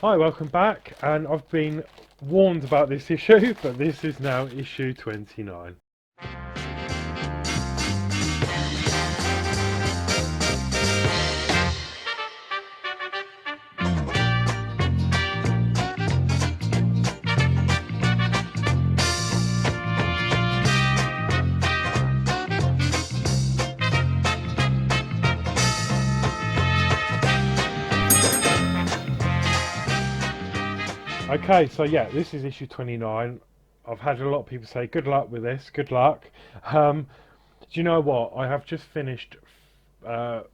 Hi, welcome back. And I've been warned about this issue, but this is now issue 29. Okay, so yeah, this is issue 29. I've had a lot of people say, good luck with this, good luck. Do you know what? I have just finished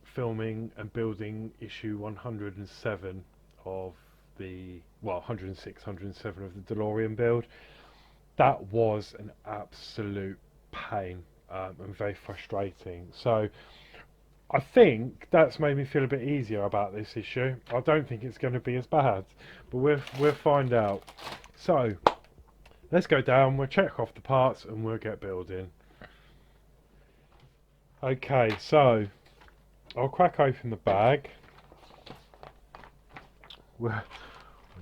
filming and building issue 107 of well, 106, 107 of the Delorean build. That was an absolute pain and very frustrating. So I think that's made me feel a bit easier about this issue. I don't think it's going to be as bad, but we'll find out. So let's go down. We'll check off the parts and we'll get building. Okay, so I'll crack open the bag. We'll,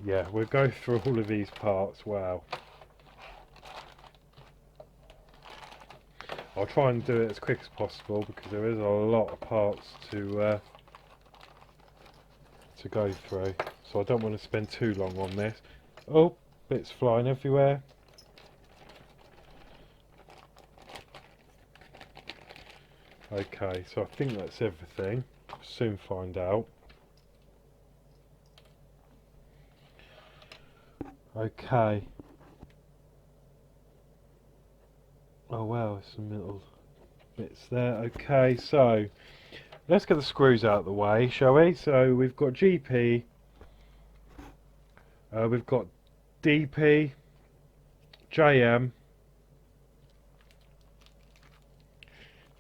yeah, we'll go through all of these parts. Wow. I'll try and do it as quick as possible because there is a lot of parts to go through. So I don't want to spend too long on this. Oh, bits flying everywhere. Okay, so I think that's everything. Soon find out. Okay. Oh wow, some little bits there. Okay, so let's get the screws out of the way, shall we? So we've got GP, we've got DP, JM,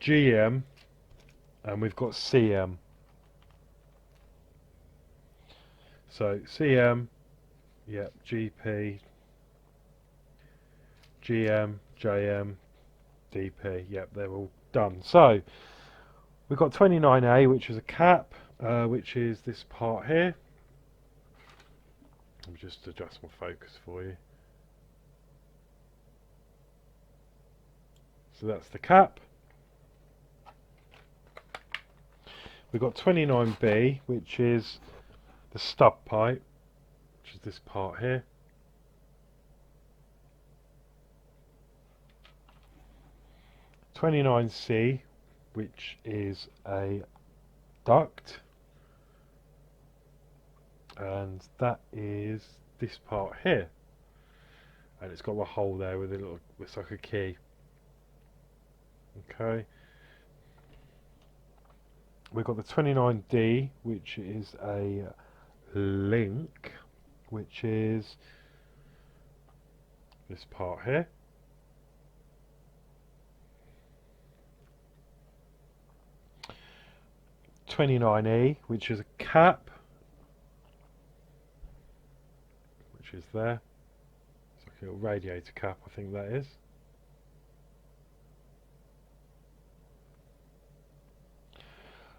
GM, and we've got CM. So CM, yep, GP, GM, JM, DP, yep, they're all done. So we've got 29A, which is a cap, which is this part here. Let me just adjust my focus for you. So that's the cap. We've got 29B, which is the stub pipe, which is this part here. '29C, which is a duct, and that is this part here, and it's got a hole there with a little, it's like a key. Okay, we've got the 29D, which is a link, which is this part here. 29E, which is a cap, which is there. It's like a little radiator cap, I think that is.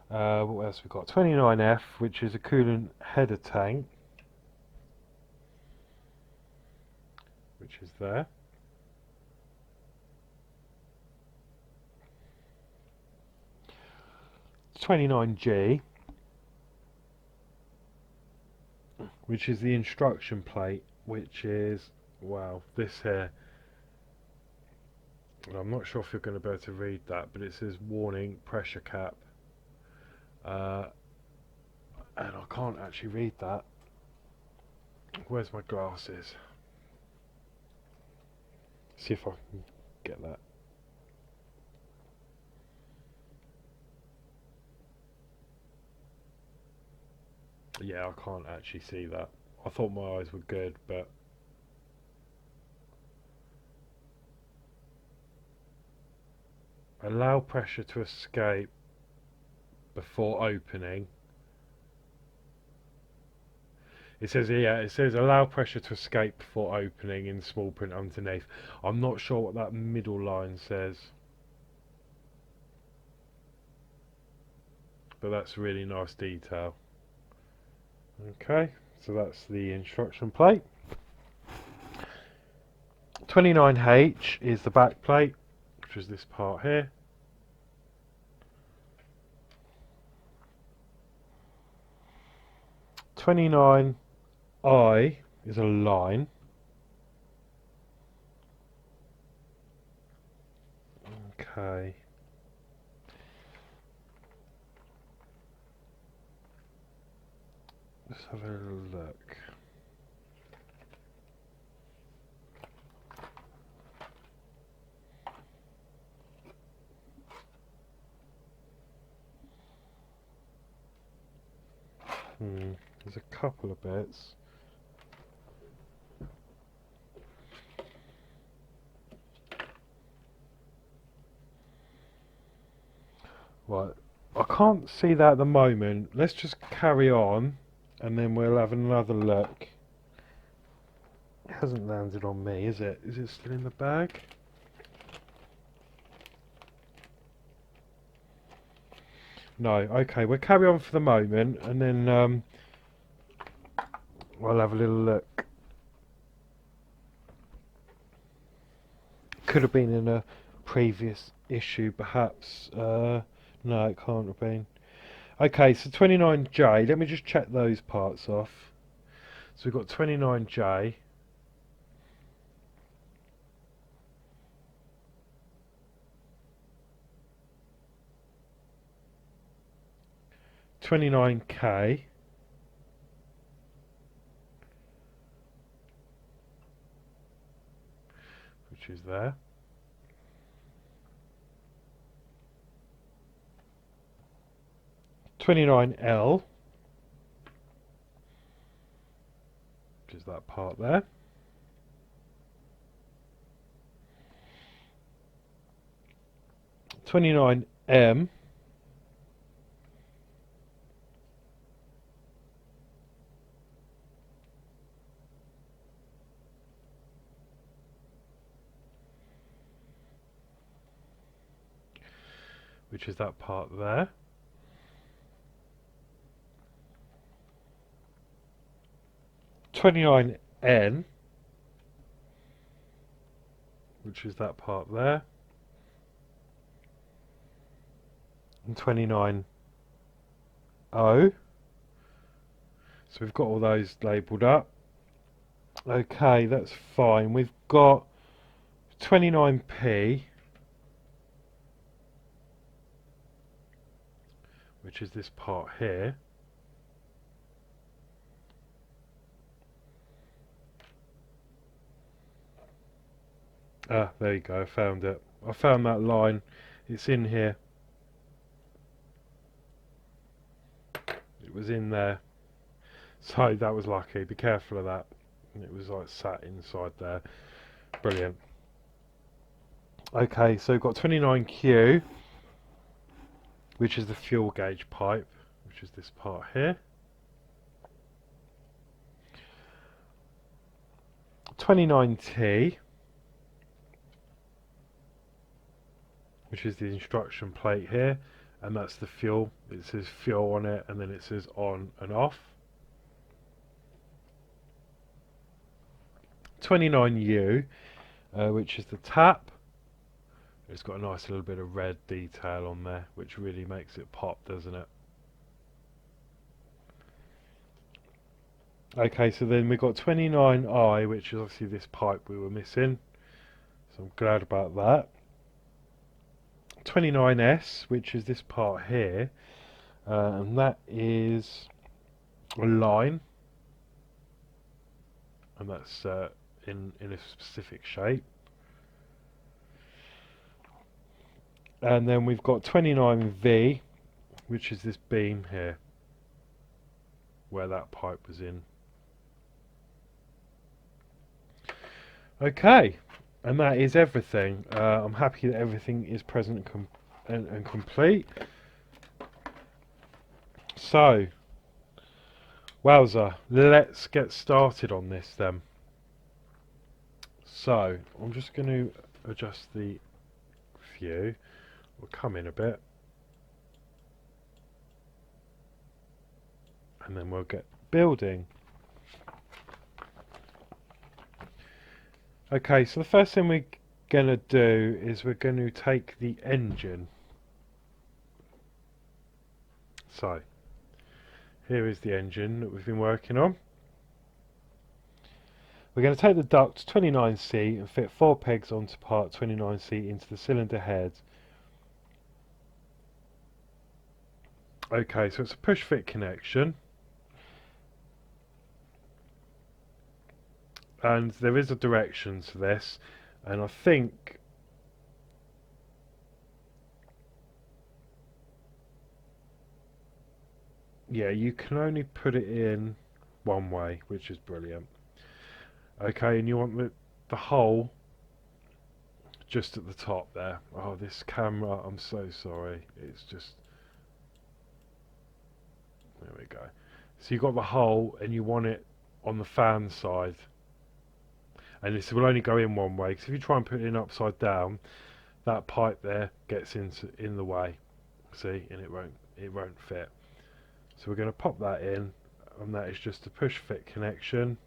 What else we got? 29F, which is a coolant header tank, which is there. 29G, which is the instruction plate, which is, wow, this here. I'm not sure if you're going to be able to read that, but it says warning, pressure cap. And I can't actually read that. Where's my glasses? See if I can get that. Yeah, I can't actually see that. I thought my eyes were good, but allow pressure to escape before opening. It says, yeah, it says allow pressure to escape before opening in small print underneath. I'm not sure what that middle line says, but that's really nice detail. Okay, So that's the instruction plate. 29H is the back plate, which is this part here. "29I" is a line. Okay. Let's have a little look. There's a couple of bits. Right, I can't see that at the moment. Let's just carry on and then we'll have another look. It hasn't landed on me, is it? Is it still in the bag? No, okay, we'll carry on for the moment and then we'll have a little look. Could have been in a previous issue perhaps. No, it can't have been. Okay, so 29J, let me just check those parts off. So we've got 29J. "29K", which is there. "29L", which is that part there. "29M", which is that part there. "29N", which is that part there. And "29O". So we've got all those labelled up. Okay, that's fine. We've got 29P, which is this part here. Ah, there you go, I found it. I found that line. It's in here. It was in there. So that was lucky. Be careful of that. It was like sat inside there. Brilliant. Okay, so we've got 29Q, which is the fuel gauge pipe, which is this part here. 29T, which is the instruction plate here, and that's the fuel. It says fuel on it, and then it says on and off. 29U, which is the tap. It's got a nice little bit of red detail on there, which really makes it pop, doesn't it? Okay, so then we've got 29I, which is obviously this pipe we were missing. So I'm glad about that. 29S, which is this part here, and that is a line, and that's in a specific shape. And then we've got 29V, which is this beam here, where that pipe was in. Okay, and that is everything. I'm happy that everything is present and complete. So, wowza, let's get started on this then. So, I'm just going to adjust the view. We'll come in a bit. And then we'll get building. Okay, so the first thing we're going to do is we're going to take the engine. So, here is the engine that we've been working on. We're going to take the duct 29C and fit 4 pegs onto part 29C into the cylinder head. Okay, so it's a push fit connection. And there is a direction to this, and I think yeah, you can only put it in one way, which is brilliant. Okay, and you want the hole just at the top there. Oh, this camera, I'm so sorry. It's just, there we go. So you've got the hole and you want it on the fan side. And this will only go in one way, because if you try and put it in upside down, that pipe there gets in the way. See, and it won't fit. So we're going to pop that in, and that is just a push fit connection.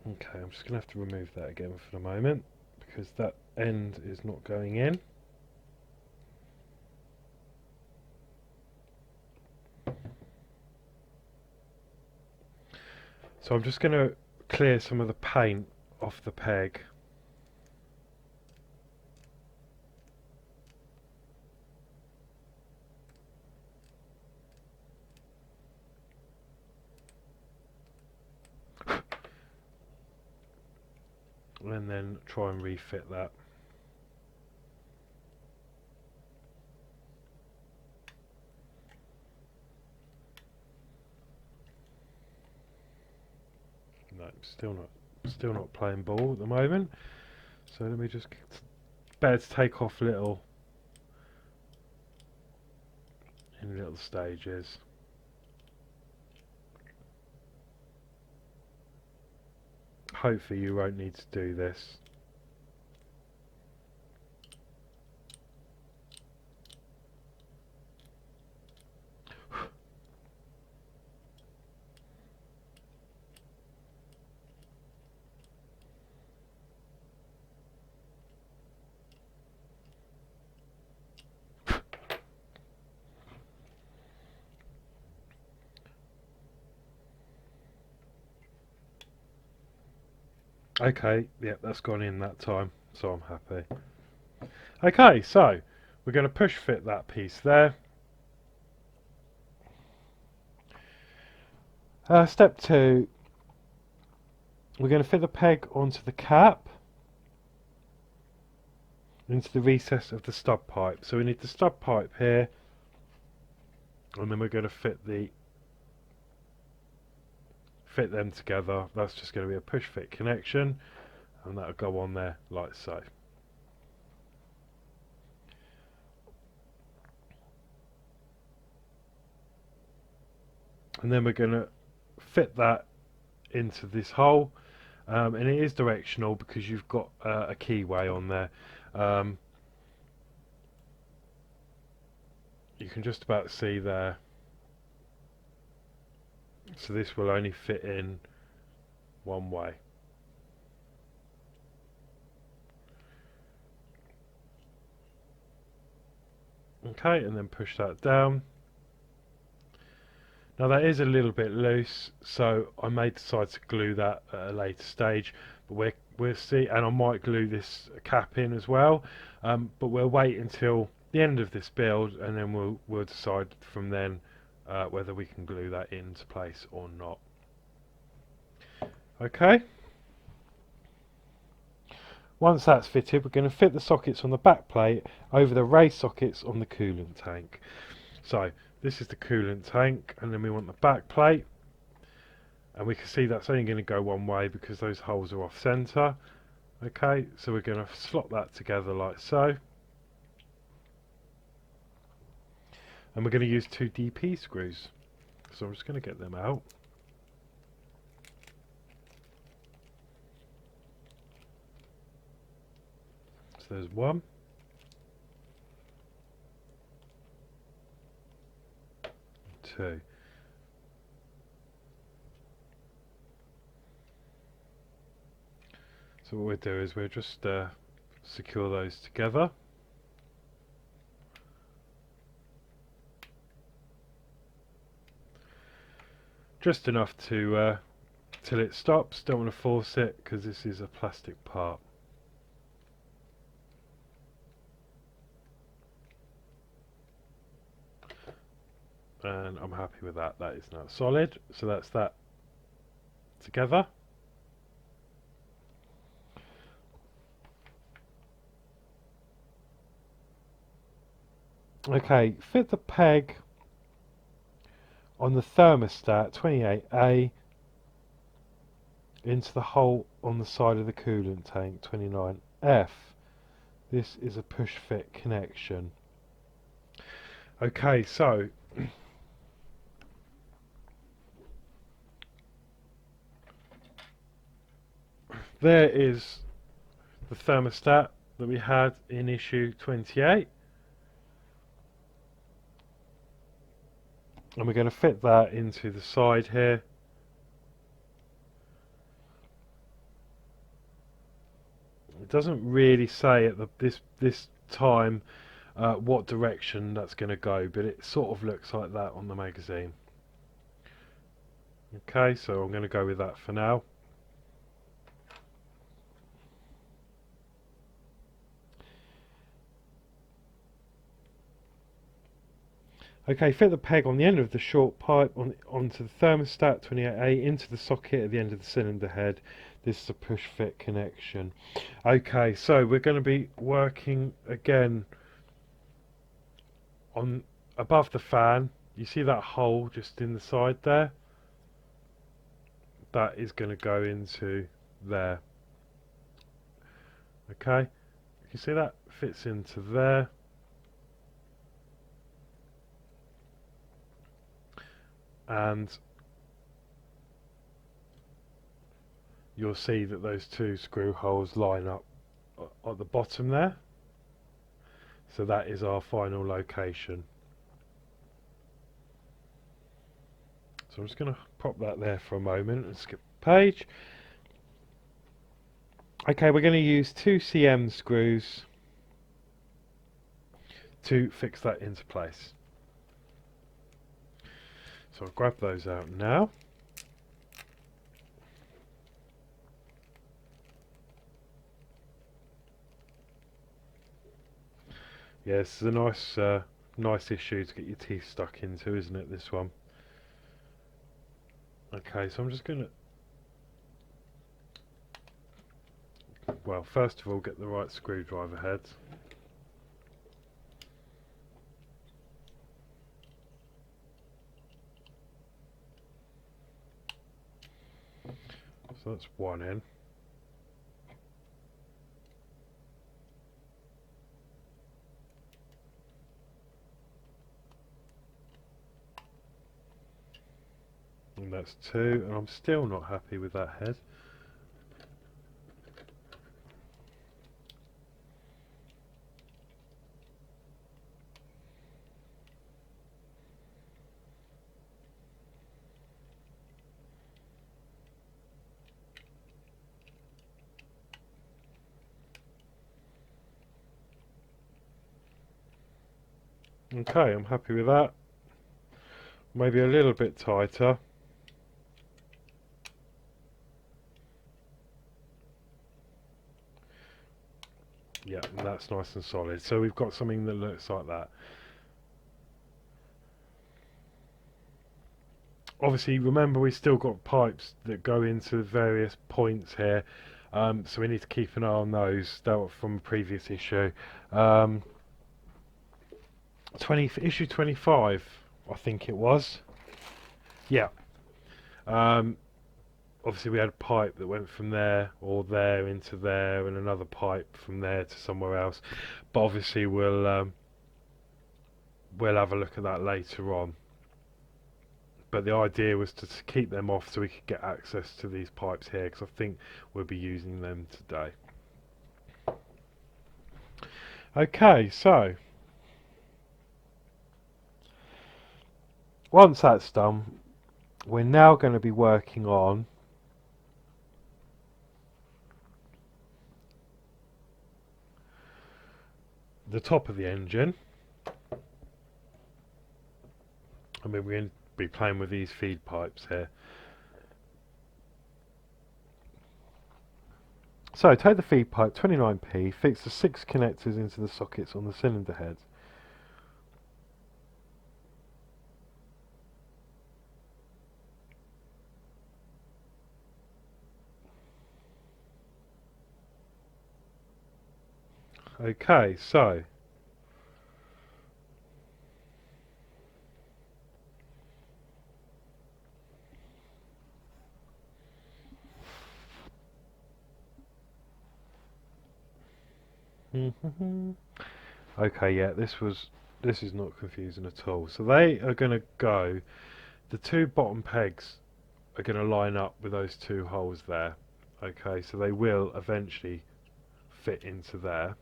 Okay, I'm just going to have to remove that again for the moment, because that end is not going in. So I'm just going to clear some of the paint off the peg. And then try and refit that. No, still not playing ball at the moment. So let me just better to take off little stages. Hopefully you won't need to do this. Okay, yeah, that's gone in that time, so I'm happy. Okay, so we're going to push fit that piece there. Step 2, we're going to fit the peg onto the cap into the recess of the stub pipe. So we need the stub pipe here, and then we're going to fit them together. That's just going to be a push fit connection, and that'll go on there like so. And then we're going to fit that into this hole, and it is directional because you've got a keyway on there. You can just about see there. So this will only fit in one way. Okay, and then push that down. Now that is a little bit loose, so I may decide to glue that at a later stage, but we'll see, and I might glue this cap in as well, but we'll wait until the end of this build, and then we'll decide from then whether we can glue that into place or not. Okay. Once that's fitted, we're going to fit the sockets on the back plate over the raised sockets on the coolant tank. So this is the coolant tank, and then we want the back plate, and we can see that's only going to go one way because those holes are off center. Okay, so we're going to slot that together like so. And we're going to use 2 DP screws. So I'm just going to get them out. So there's 1. 2. So what we'll do is we'll just secure those together. Just enough to till it stops. Don't want to force it because this is a plastic part. And I'm happy with that. That is now solid. So that's that together. Okay, fit the peg on the thermostat 28A into the hole on the side of the coolant tank 29F. This is a push fit connection. Okay, so there is the thermostat that we had in issue 28. And we're going to fit that into the side here. It doesn't really say at this time what direction that's going to go, but it sort of looks like that on the magazine. Okay, so I'm going to go with that for now. Okay, fit the peg on the end of the short pipe onto the thermostat 28A into the socket at the end of the cylinder head. This is a push fit connection. Okay, so we're going to be working again on above the fan. You see that hole just in the side there? That is going to go into there. Okay, you see that fits into there. And you'll see that those 2 screw holes line up at the bottom there. So that is our final location. So I'm just going to pop that there for a moment and skip the page. Okay, we're going to use 2 CM screws to fix that into place. So I'll grab those out now. Yeah, this is a nice issue to get your teeth stuck into, isn't it, this one? Okay, so I'm just going to, well, first of all, get the right screwdriver head. So that's 1 in. And that's 2, and I'm still not happy with that head. Okay, I'm happy with that. Maybe a little bit tighter. Yeah, that's nice and solid. So we've got something that looks like that. Obviously, remember we've still got pipes that go into various points here. So we need to keep an eye on those. That were from a previous issue. Issue 25, I think it was. Yeah. Obviously we had a pipe that went from there or there into there, and another pipe from there to somewhere else. But obviously we'll we'll have a look at that later on. But the idea was to keep them off so we could get access to these pipes here, because I think we'll be using them today. Okay, so once that's done, we're now going to be working on the top of the engine. I mean, we're going to be playing with these feed pipes here. So take the feed pipe 29p, fix the 6 connectors into the sockets on the cylinder head. Okay, so okay, yeah, this is not confusing at all. So they are going to go, the two bottom pegs are going to line up with those two holes there. Okay, so they will eventually fit into there.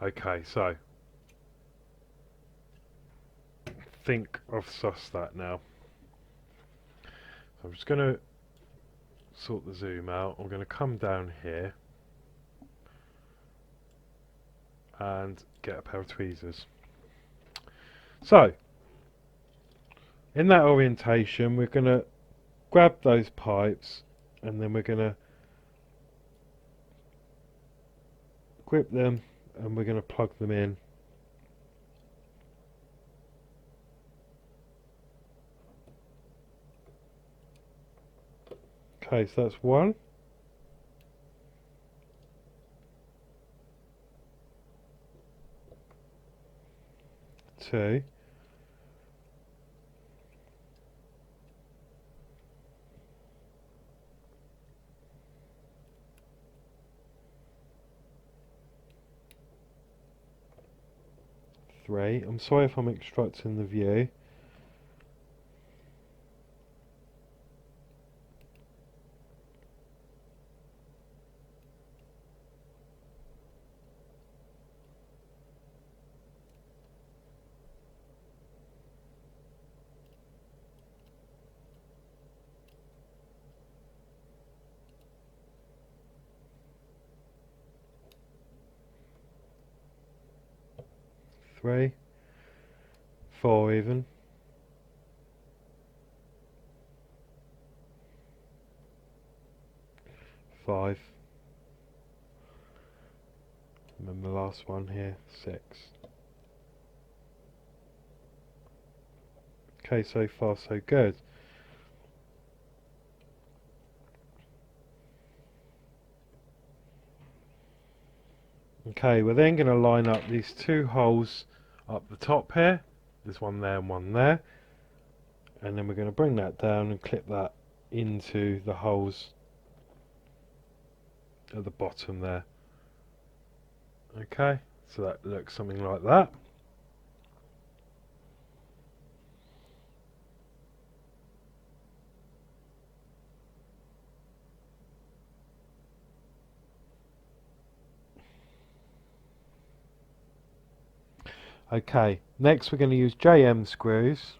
Okay, so think I've sussed that now. So I'm just going to sort the zoom out. I'm going to come down here and get a pair of tweezers. So in that orientation, we're going to grab those pipes and then we're going to grip them and we're going to plug them in. Okay, so that's 1, 2, 3. I'm sorry if I'm obstructing the view. 3, 4 even. 5. And then the last one here, 6. Okay, so far so good. Okay, we're then going to line up these two holes up the top here. There's one there and one there. And then we're going to bring that down and clip that into the holes at the bottom there. Okay, so that looks something like that. Okay, next we're going to use JM screws.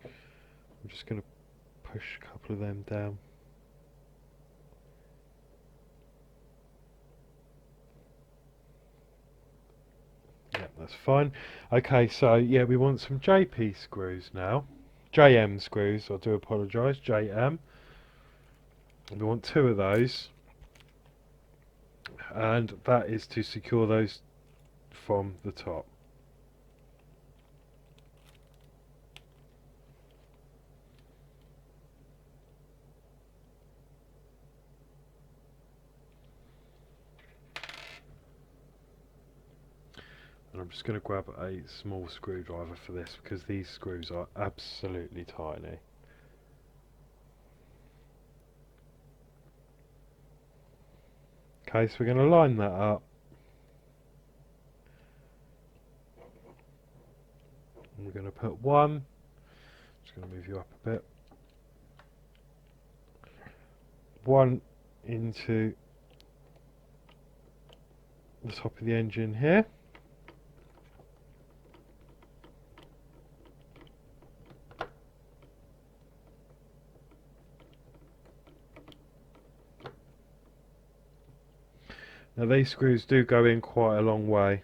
I'm just going to push a couple of them down. Yeah, that's fine. Okay, so yeah, we want some JP screws now. JM screws, I do apologise, JM. We want 2 of those. And that is to secure those from the top. And I'm just going to grab a small screwdriver for this because these screws are absolutely tiny. Okay, so we're going to line that up. And we're going to put one, just going to move you up a bit, one into the top of the engine here. Now these screws do go in quite a long way.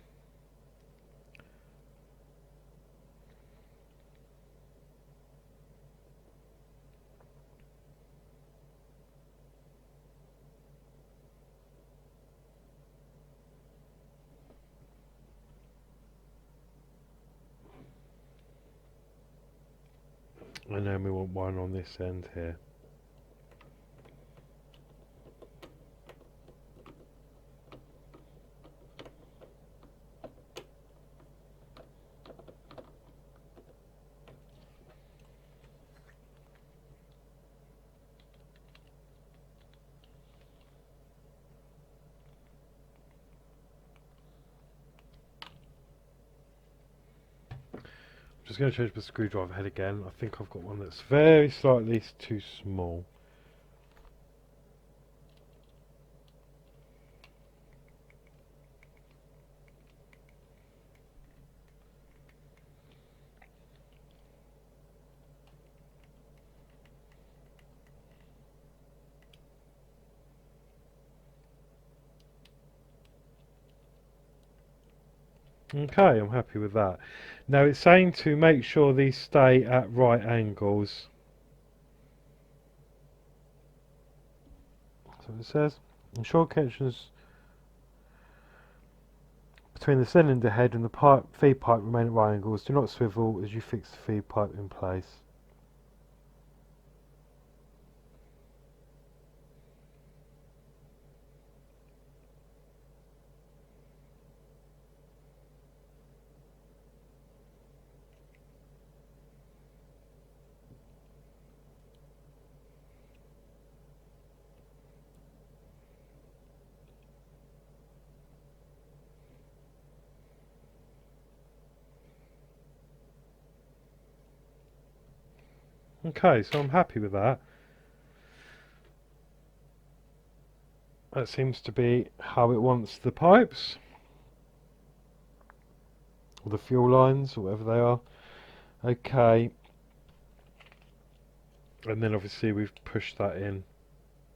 And then we want one on this end here. Just going to change the screwdriver head again. I think I've got one that's very slightly too small. Okay, I'm happy with that. Now it's saying to make sure these stay at right angles. So it says, ensure connections between the cylinder head and the feed pipe remain at right angles. Do not swivel as you fix the feed pipe in place. Okay, so I'm happy with that. That seems to be how it wants the pipes, or the fuel lines, or whatever they are. Okay, and then obviously we've pushed that in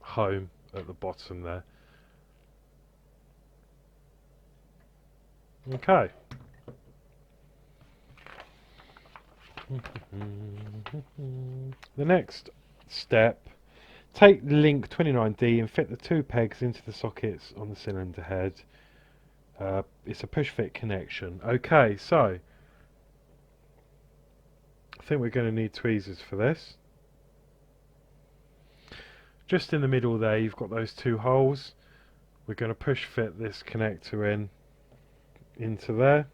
home at the bottom there. Okay. The next step, take link 29D and fit the two pegs into the sockets on the cylinder head. It's a push fit connection. Okay, so I think we're going to need tweezers for this. Just in the middle there you've got those two holes. We're going to push fit this connector into there.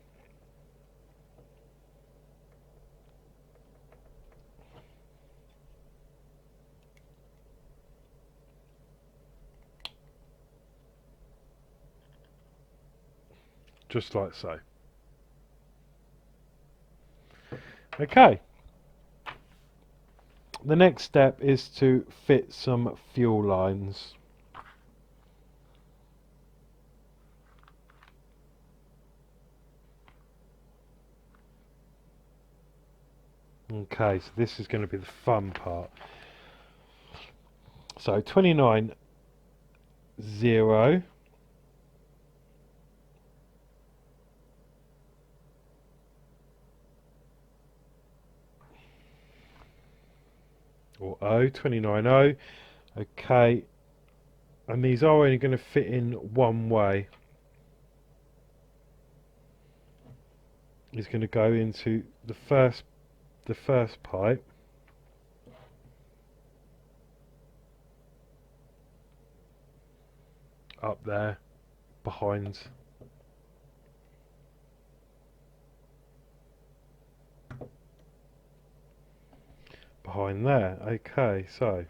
Just like so. Okay. The next step is to fit some fuel lines. Okay, so this is going to be the fun part. So 29 0 or O, 29 0. Okay, and these are only going to fit in one way. It's going to go into the first pipe. Up there, behind behind there. Okay, so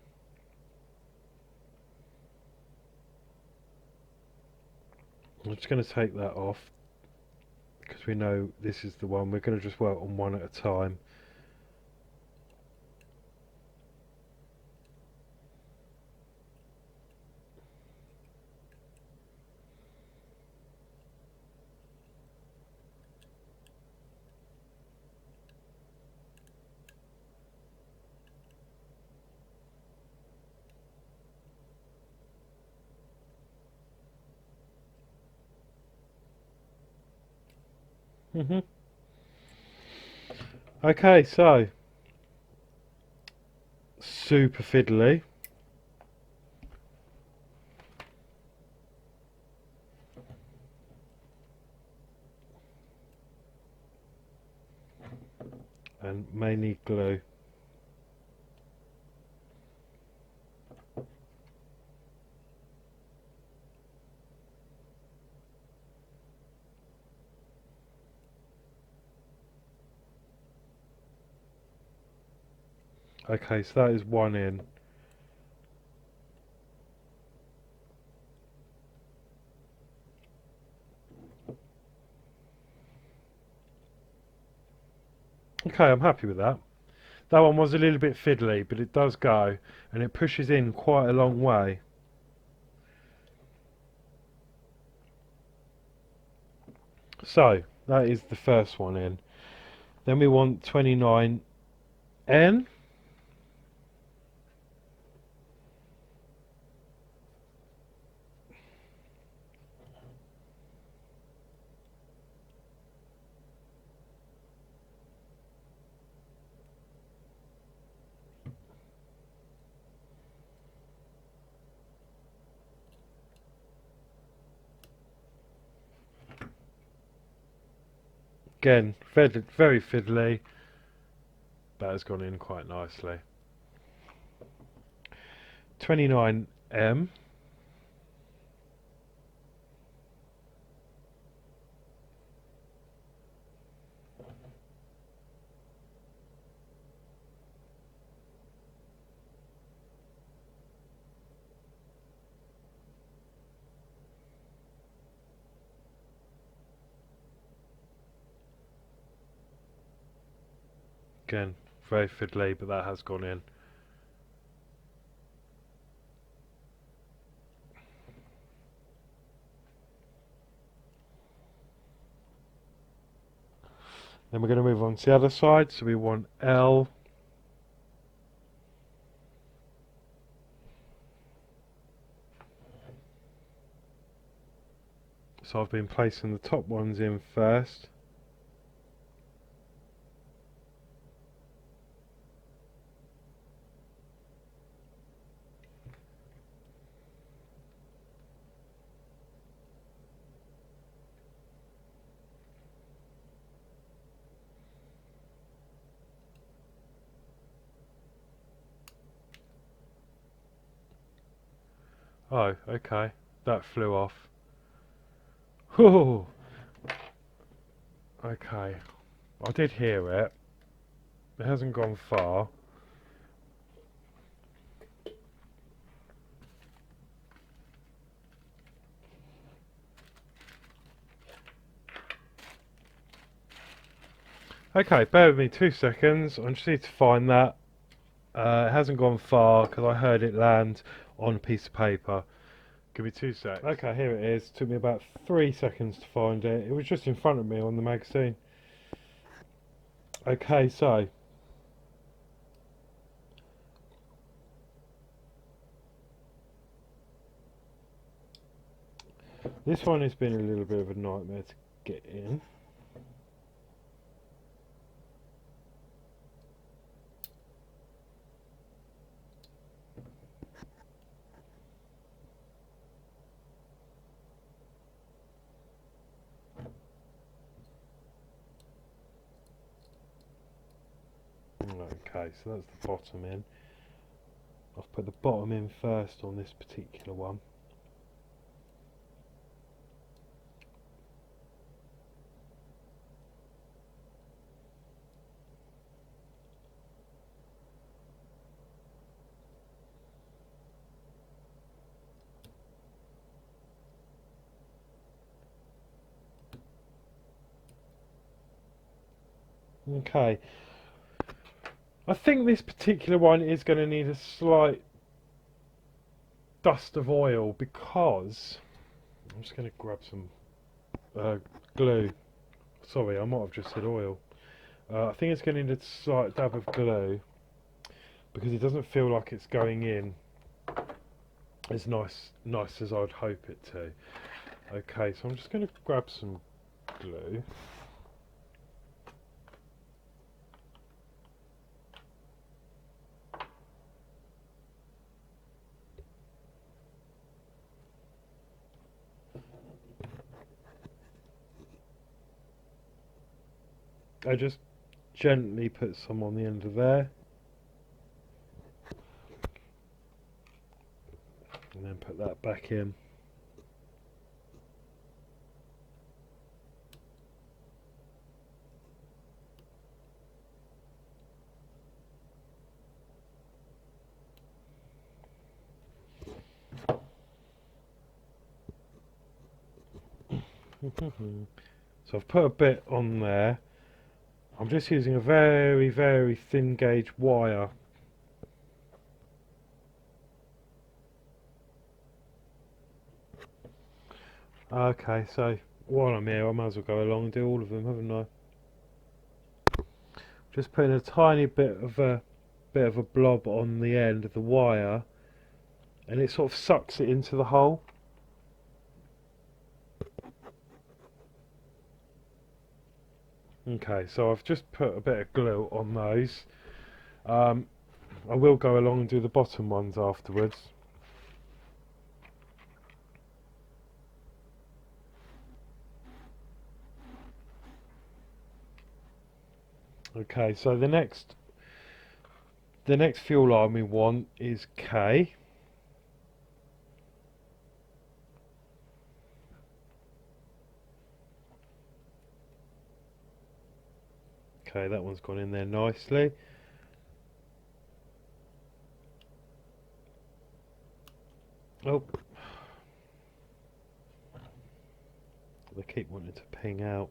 I'm just going to take that off because we know this is the one. We're going to just work on one at a time. Mhm. Okay, so super fiddly. And may need glue. Okay, so that is one in. Okay, I'm happy with that. That one was a little bit fiddly, but it does go, and it pushes in quite a long way. So, that is the first one in. Then we want 29N. Again, very fiddly. That has gone in quite nicely. 29M. Again, very fiddly, but that has gone in. Then we're going to move on to the other side, so we want L. So I've been placing the top ones in first. Oh, okay. That flew off. Whew. Okay. I did hear it. It hasn't gone far. Okay, bear with me 2 seconds. I just need to find that. It hasn't gone far because I heard it land on a piece of paper. Give me 2 seconds. Okay, here it is. Took me about 3 seconds to find it. It was just in front of me on the magazine. Okay, so this one has been a little bit of a nightmare to get in. Okay, so that's the bottom in. I've put the bottom in first on this particular one. Okay, I think this particular one is going to need a slight dust of oil because I'm just going to grab some glue. Sorry, I might have just said oil. I think it's going to need a slight dab of glue because it doesn't feel like it's going in as nice as I'd hope it to. Okay, so I'm just going to grab some glue. I just gently put some on the end of there and then put that back in. So I've put a bit on there. I'm just using a very, very thin gauge wire. Okay, so while I'm here, I might as well go along and do all of them, haven't I? Just putting a tiny bit of a blob on the end of the wire, and it sort of sucks it into the hole. Okay, so I've just put a bit of glue on those. I will go along and do the bottom ones afterwards. Okay, so the next fuel line we want is K. Okay, that one's gone in there nicely. Oh, they keep wanting to ping out.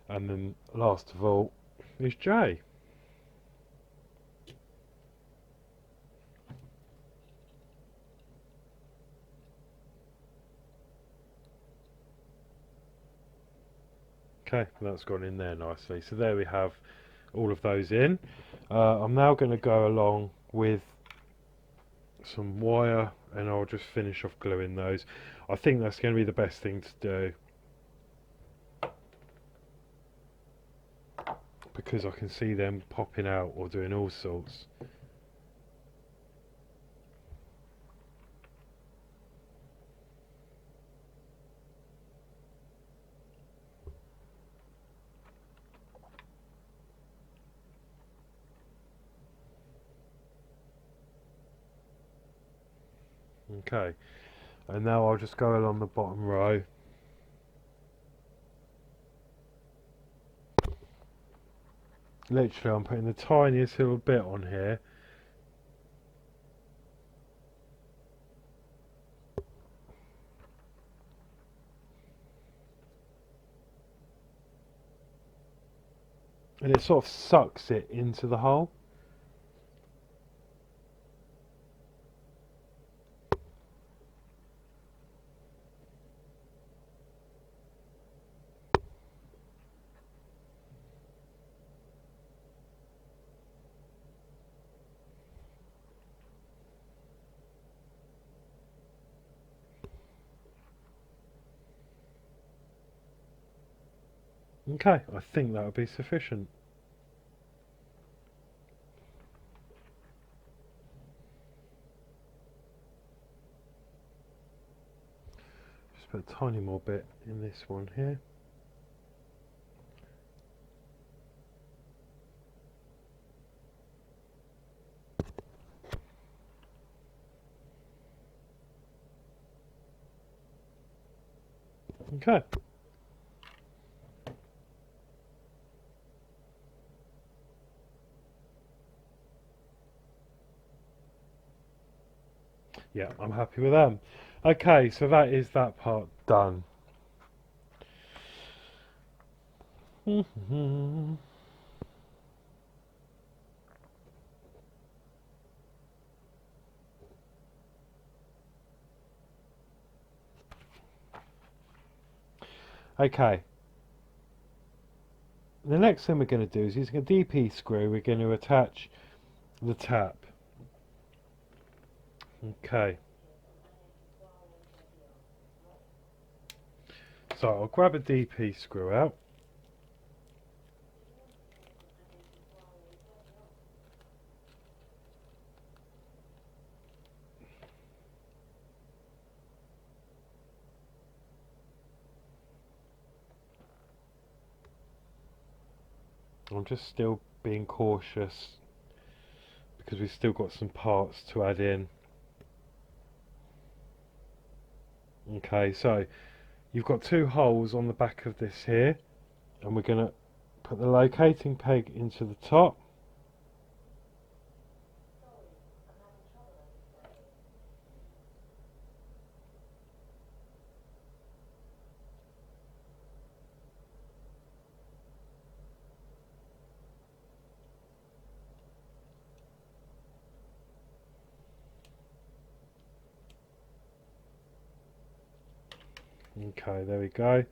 And then last of all is J. Okay, that's gone in there nicely. So there we have all of those in. I'm now going to go along with some wire and I'll just finish off gluing those. I think that's going to be the best thing to do because I can see them popping out or doing all sorts. Okay, and now I'll just go along the bottom row. Literally, I'm putting the tiniest little bit on here. And it sort of sucks it into the hole. Okay, I think that will be sufficient. Just put a tiny more bit in this one here. Okay. Yeah, I'm happy with them. Okay, so that is that part done. Okay, the next thing we're going to do is using a DP screw, we're going to attach the tap. Okay, so I'll grab a DP screw out. I'm just still being cautious because we've still got some parts to add in. Okay, so you've got two holes on the back of this here, and we're going to put the locating peg into the top. Okay, there we go.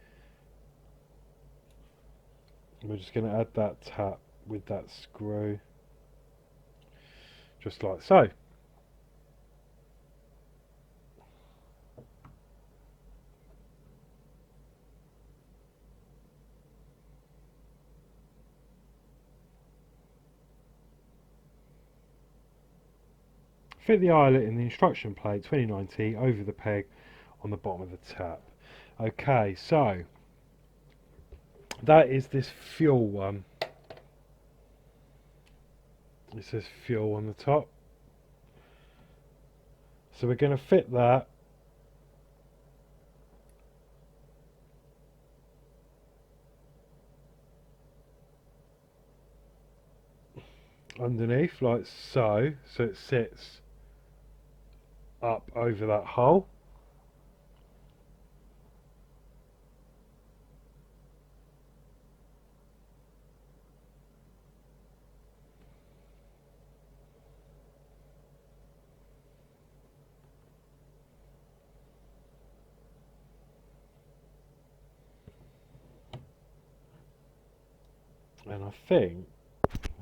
We're just going to add that tap with that screw, just like so. Fit the eyelet in the instruction plate 29T over the peg on the bottom of the tap. Okay, so that is this fuel one. It says fuel on the top. So we're going to fit that underneath like so, so it sits up over that hole. And I think,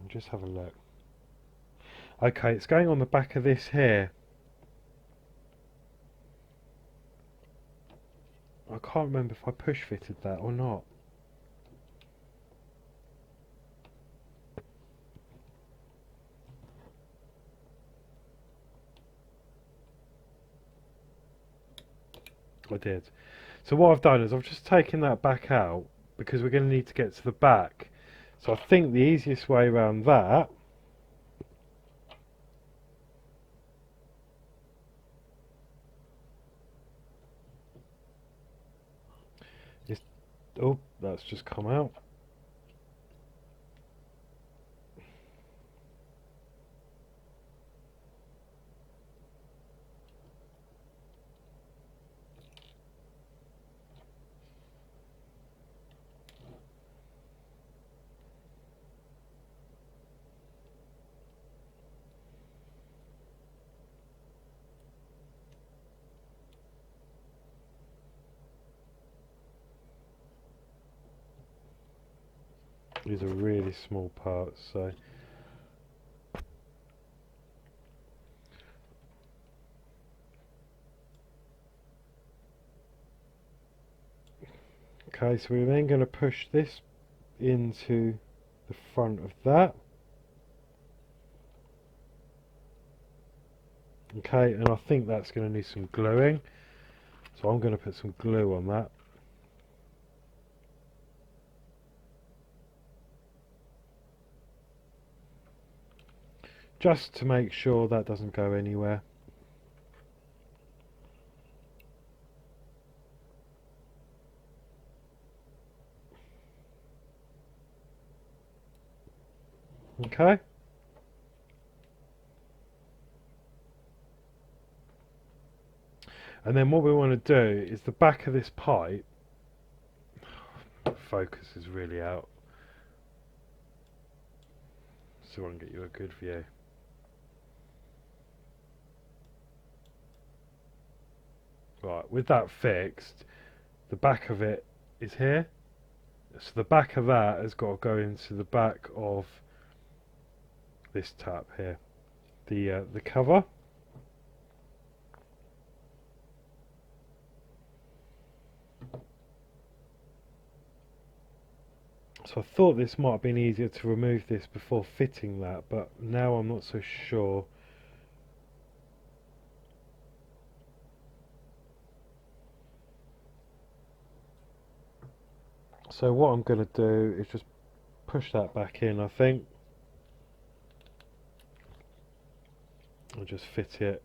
just have a look. Okay, it's going on the back of this here. I can't remember if I push fitted that or not. I did. So what I've done is I've just taken that back out because we're going to need to get to the back. So I think the easiest way around that is... Oh, that's just come out. These are really small parts, so... Okay, so we're then going to push this into the front of that. Okay, and I think that's going to need some gluing. So I'm going to put some glue on that. Just to make sure that doesn't go anywhere. Okay. And then what we want to do is the back of this pipe, focus is really out, so I can get you a good view. Right, with that fixed, the back of it is here. So the back of that has got to go into the back of this tap here. The cover. So I thought this might have been easier to remove this before fitting that, but now I'm not so sure. So what I'm going to do is just push that back in, I think. I'll just fit it.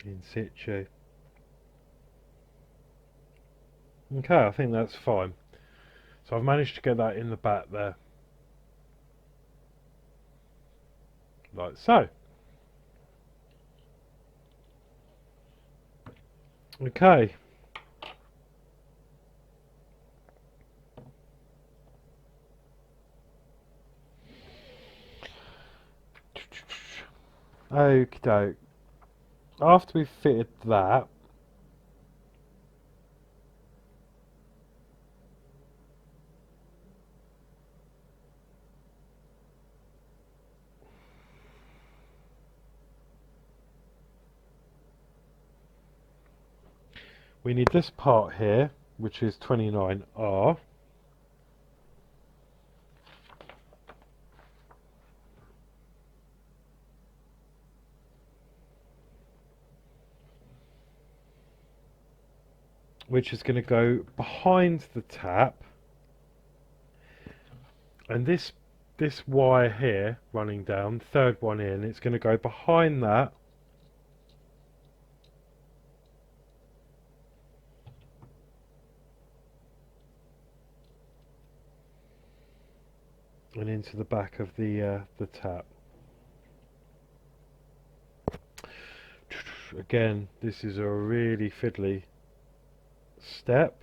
In situ. Okay, I think that's fine. So I've managed to get that in the back there. Like so. Okay. Okie doke. After we've fitted that, we need this part here, which is 29R. Which is going to go behind the tap, and this wire here running down, third one in, it's going to go behind that and into the back of the tap. Again, this is a really fiddly step.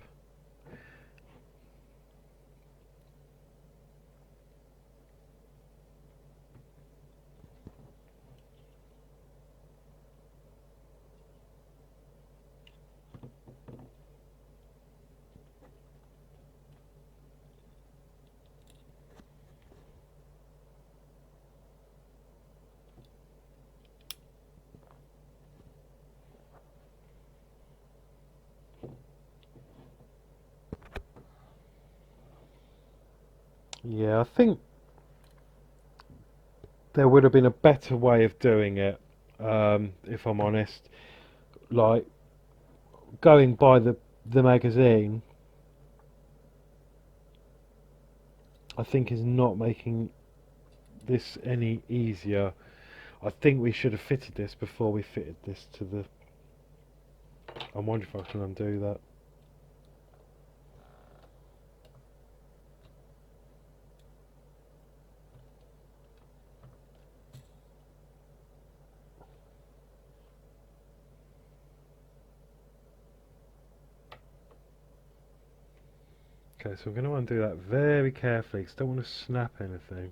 Yeah, I think there would have been a better way of doing it, if I'm honest. Like, going by the magazine, I think is not making this any easier. I think we should have fitted this before we fitted this to the... I wonder if I can undo that. Okay, so I'm going to undo that very carefully because I don't want to snap anything.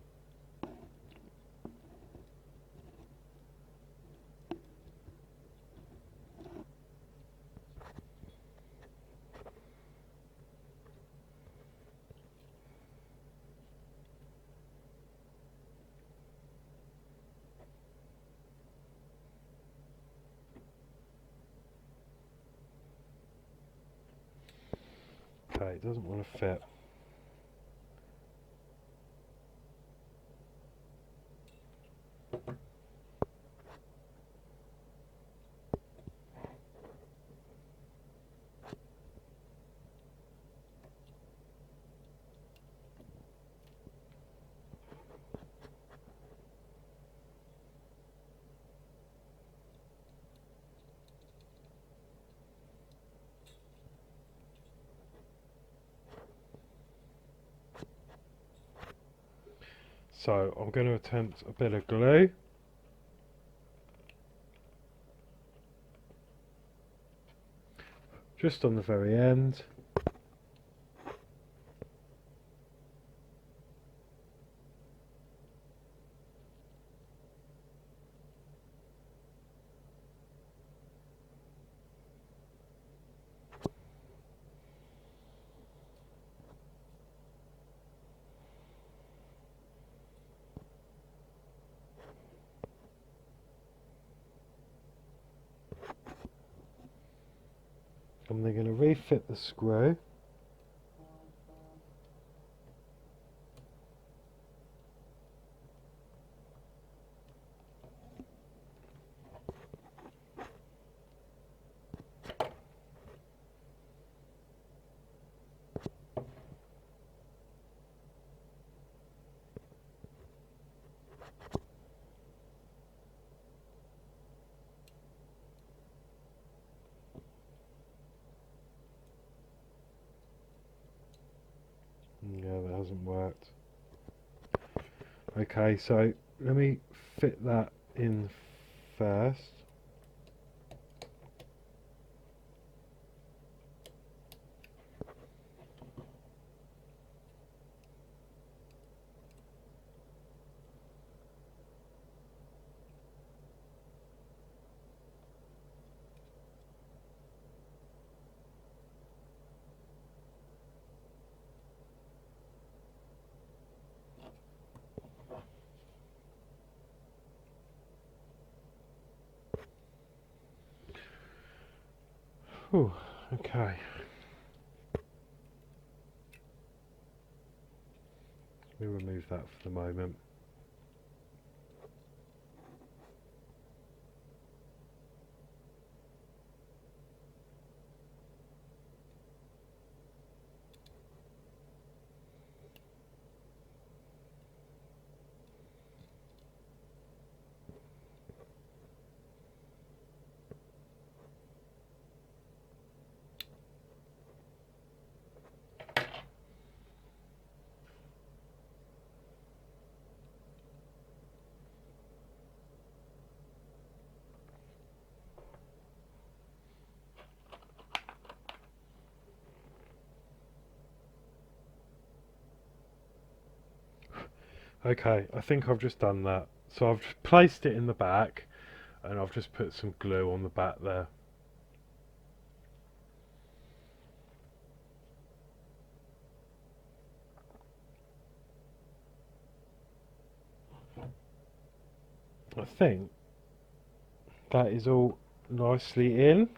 Okay, it doesn't want to fit. So I'm going to attempt a bit of glue. Just on the very end. And they're going to refit the screw. Yeah, that hasn't worked. Okay, so let me fit that in first. Whew, okay. Let me remove that for the moment. Okay, I think I've just done that. So I've just placed it in the back and I've just put some glue on the back there. I think that is all nicely in.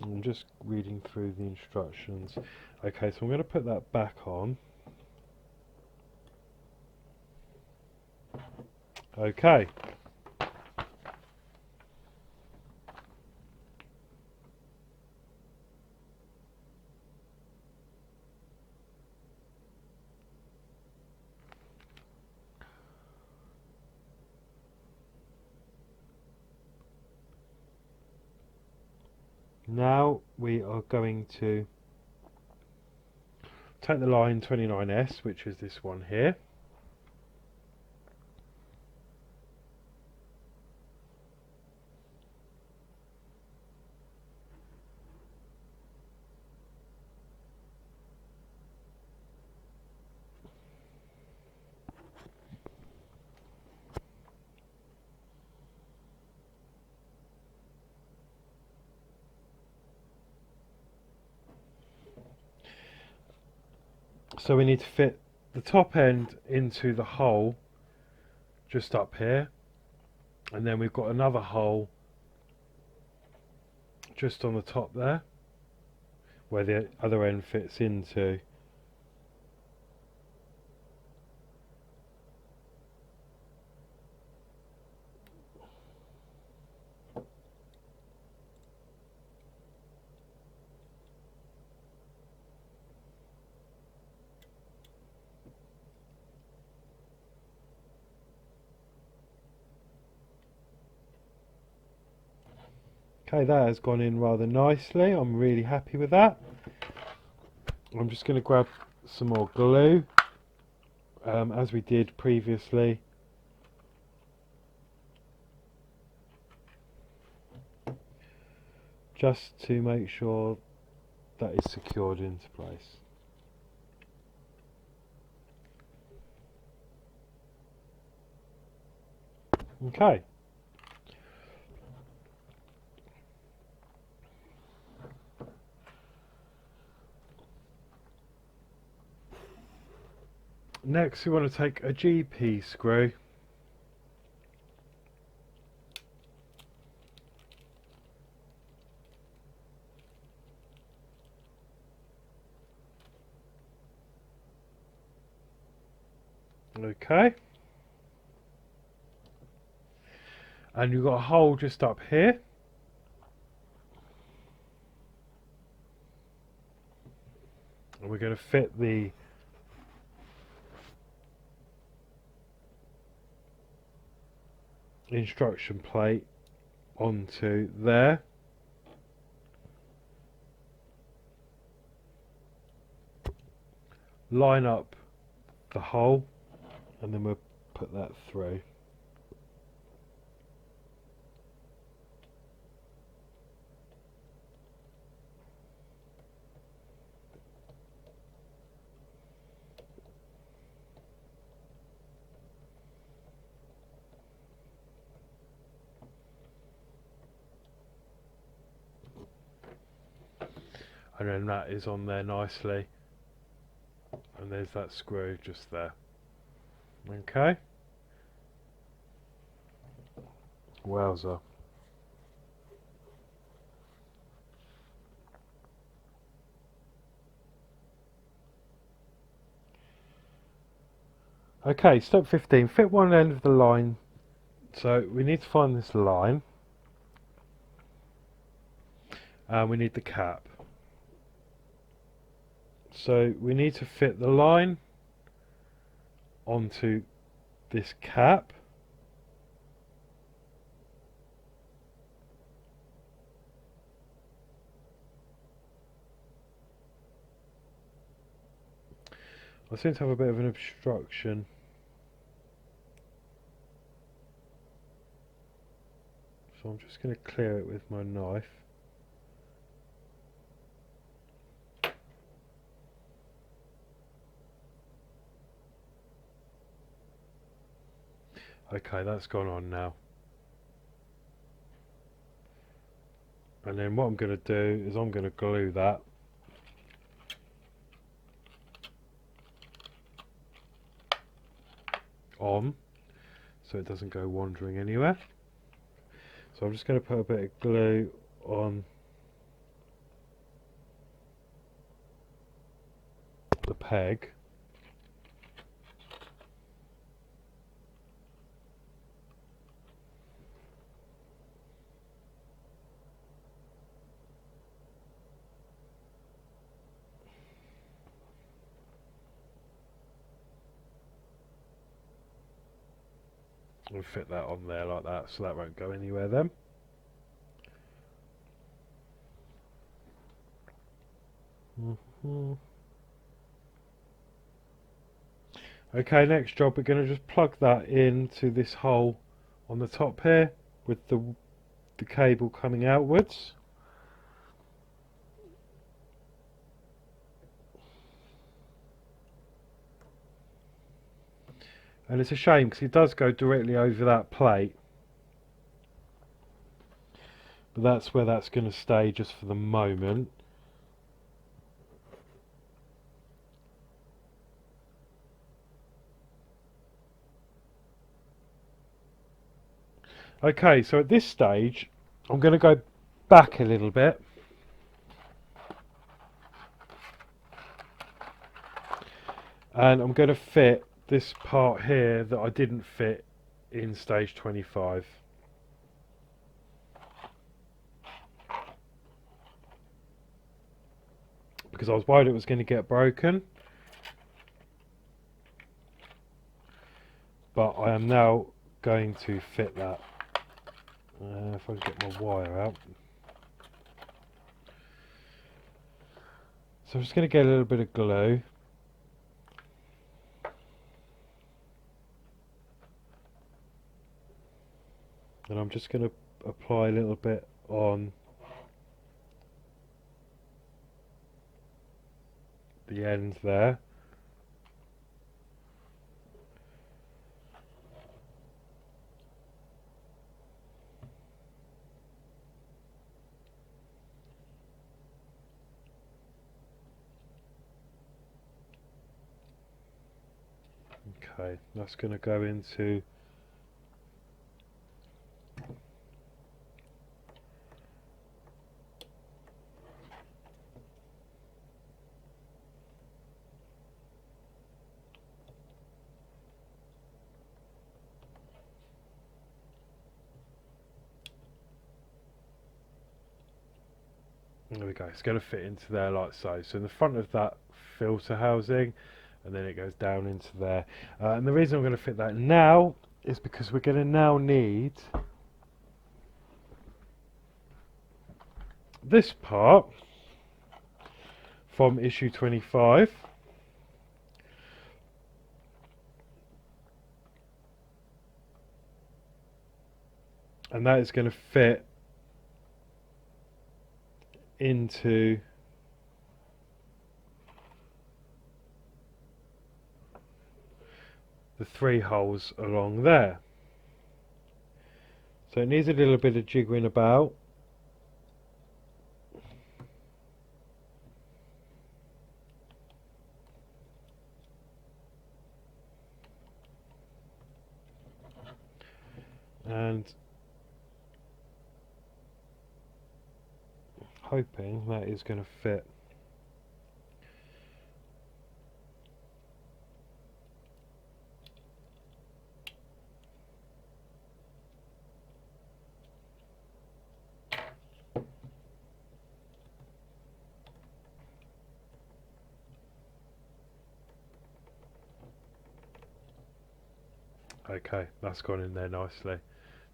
I'm just reading through the instructions. Okay, so I'm going to put that back on. Okay. Now we are going to take the line 29S, which is this one here. So we need to fit the top end into the hole just up here, and then we've got another hole just on the top there where the other end fits into. Okay, that has gone in rather nicely. I'm really happy with that. I'm just going to grab some more glue, as we did previously. Just to make sure that is secured into place. Okay. Next we want to take a GP screw. Okay. And you've got a hole just up here. And we're going to fit the instruction plate onto there. Line up the hole and then we'll put that through. And then that is on there nicely. And there's that screw just there. Okay. Wowza. Okay, step 15. Fit one end of the line. So we need to find this line. And we need the cap. So we need to fit the line onto this cap. I seem to have a bit of an obstruction. So I'm just going to clear it with my knife. Okay, that's gone on now. And then what I'm going to do is I'm going to glue that on so it doesn't go wandering anywhere. So I'm just going to put a bit of glue on the peg. And fit that on there like that so that won't go anywhere then. Okay, next job we're going to just plug that into this hole on the top here with the cable coming outwards. And it's a shame because it does go directly over that plate. But that's where that's going to stay just for the moment. Okay, so at this stage I'm going to go back a little bit. And I'm going to fit this part here that I didn't fit in stage 25. Because I was worried it was going to get broken. But I am now going to fit that. If I can get my wire out. So I'm just going to get a little bit of glue. And I'm just going to apply a little bit on the end there. Okay, that's going to go into there we go, it's going to fit into there like so. So in the front of that filter housing, and then it goes down into there. And the reason I'm going to fit that now is because we're going to now need this part from issue 25. And that is going to fit into the 3 holes along there. So it needs a little bit of jiggering about. And hoping that is going to fit. Okay, that's gone in there nicely.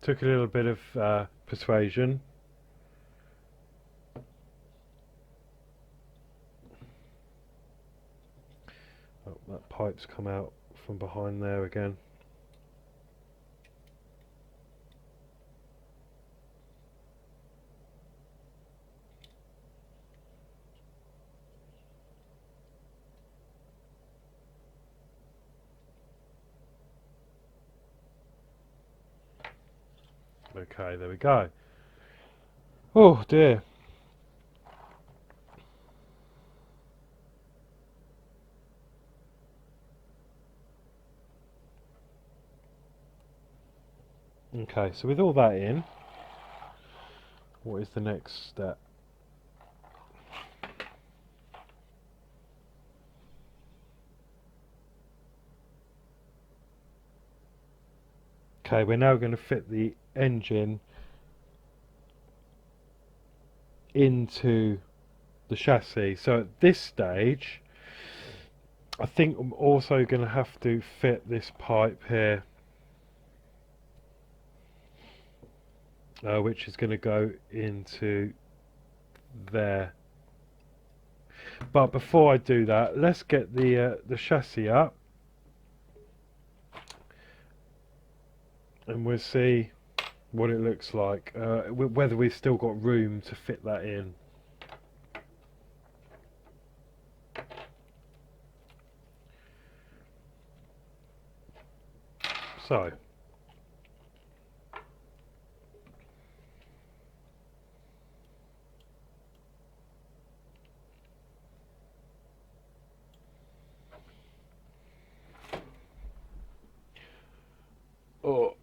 Took a little bit of persuasion. Oh, that pipe's come out from behind there again. Okay, there we go. Oh dear. Okay, so with all that in, what is the next step? Okay, we're now going to fit the engine into the chassis. So at this stage, I think I'm also going to have to fit this pipe here, which is going to go into there. But before I do that, let's get the chassis up, and we'll see what it looks like, whether we've still got room to fit that in. So oh,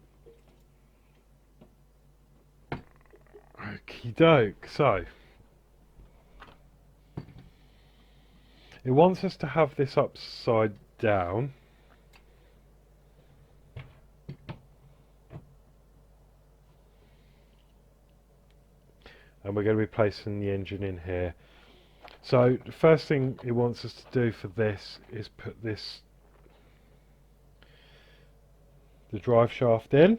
okie doke. So it wants us to have this upside down. And we're going to be placing the engine in here. So the first thing it wants us to do for this is put the drive shaft in.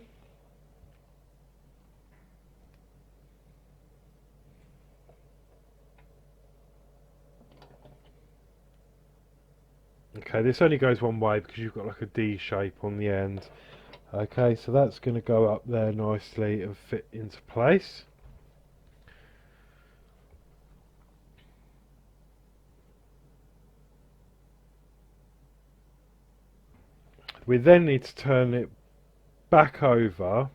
Okay, this only goes one way because you've got like a D shape on the end. Okay, so that's going to go up there nicely and fit into place. We then need to turn it back over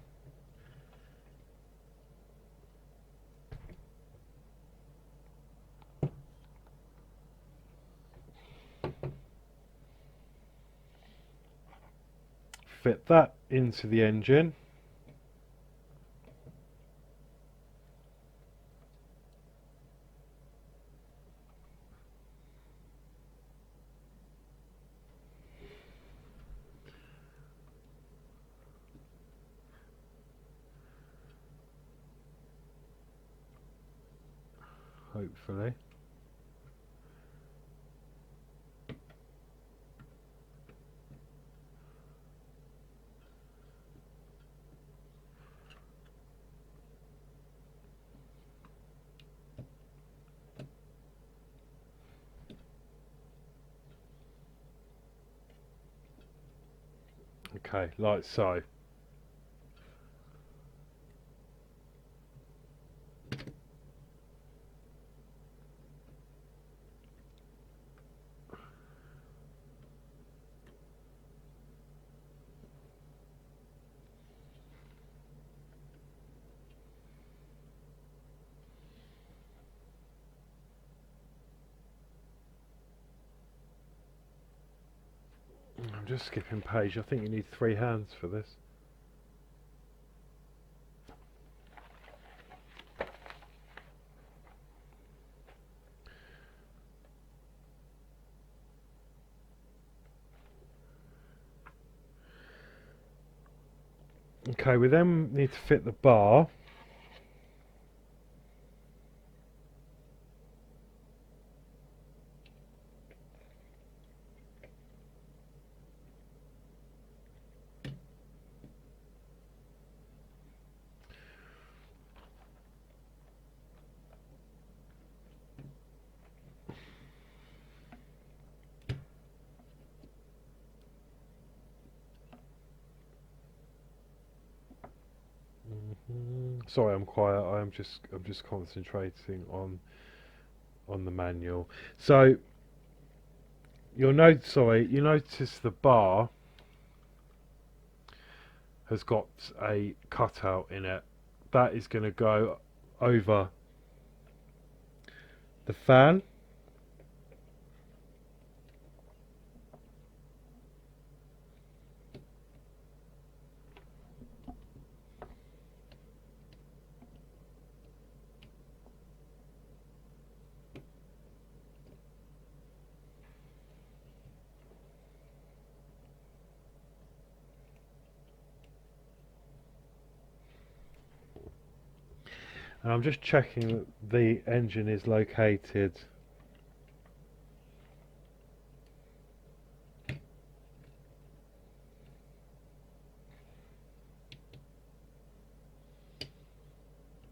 fit that into the engine. Hopefully. Okay, like so. I'm just skipping page. I think you need 3 hands for this. Okay, we then need to fit the bar. Sorry, I'm quiet. I'm just concentrating on the manual. So you notice the bar has got a cutout in it. That is going to go over the fan. And I'm just checking that the engine is located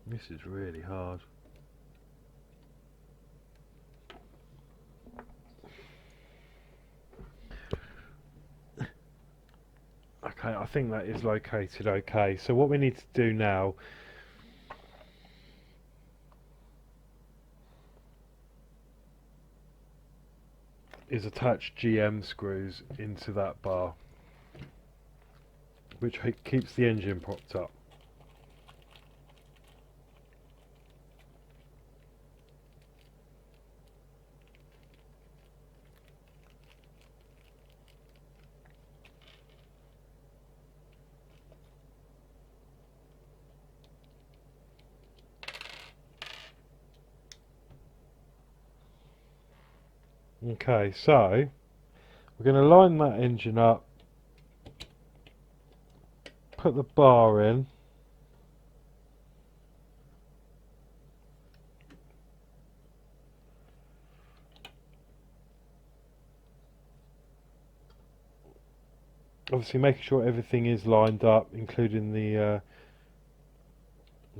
This is really hard. Okay, I think that is located okay. So what we need to do now is attach GM screws into that bar, which keeps the engine propped up. Okay, so we're going to line that engine up, put the bar in, obviously making sure everything is lined up, including the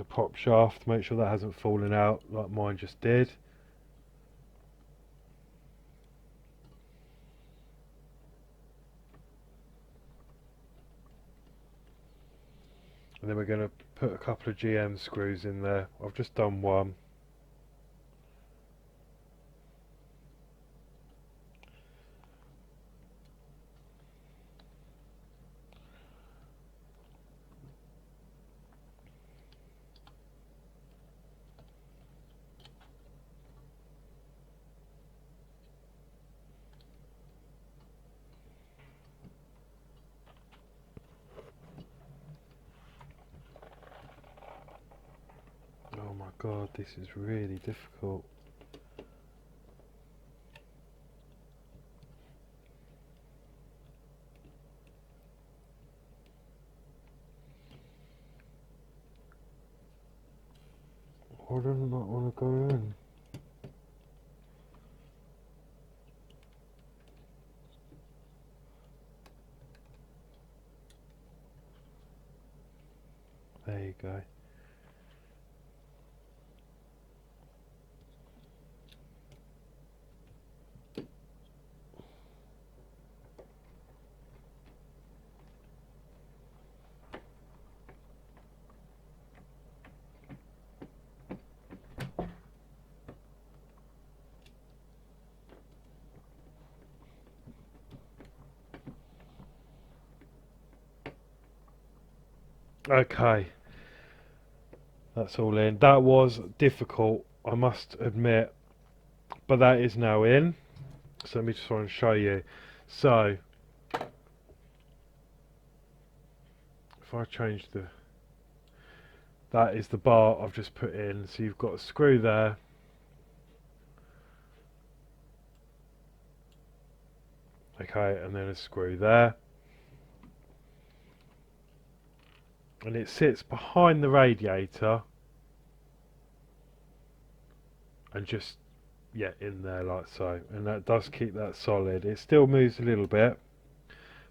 prop shaft, make sure that hasn't fallen out like mine just did. And then we're going to put a couple of GM screws in there. I've just done one. Oh my god, this is really difficult. Why does it not want to go in? There you go. Okay, that's all in. That was difficult, I must admit, but that is now in. So let me just try and show you. So, if I change that is the bar I've just put in. So you've got a screw there. Okay, and then a screw there. And it sits behind the radiator. And just, yeah, in there like so. And that does keep that solid. It still moves a little bit.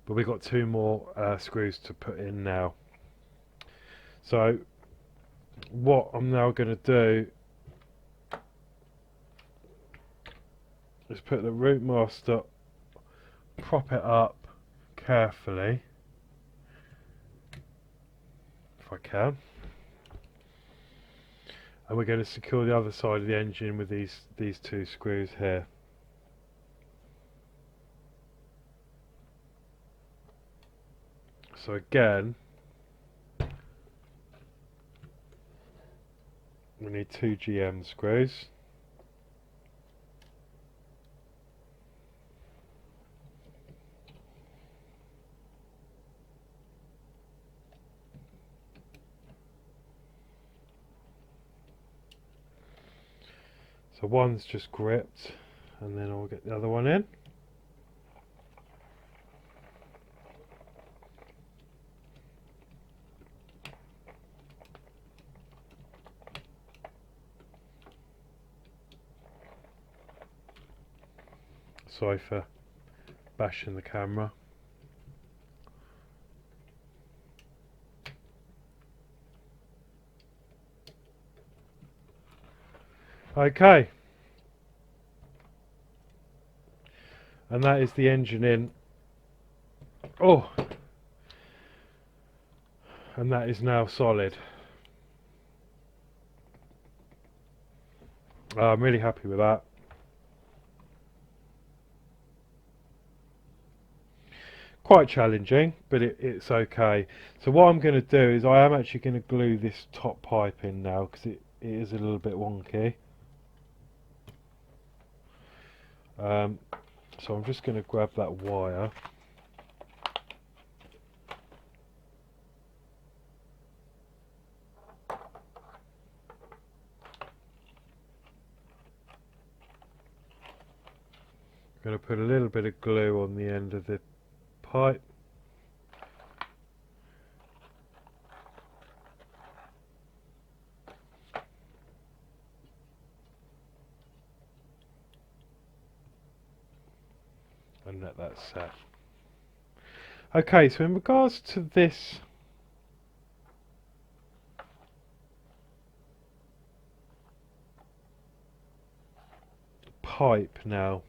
But we've got two more screws to put in now. So, what I'm now going to do is put the Routemaster, prop it up carefully, if I can, and we're going to secure the other side of the engine with these two screws here. So again, we need two GM screws. So one's just gripped, and then I'll get the other one in. Sorry for bashing the camera. Okay. And that is the engine in. Oh! And that is now solid. I'm really happy with that. Quite challenging, but it's okay. So what I'm going to do is I am actually going to glue this top pipe in now, because it is a little bit wonky. So I'm just going to grab that wire. I'm going to put a little bit of glue on the end of the pipe. And let that set. Okay, so in regards to this pipe now,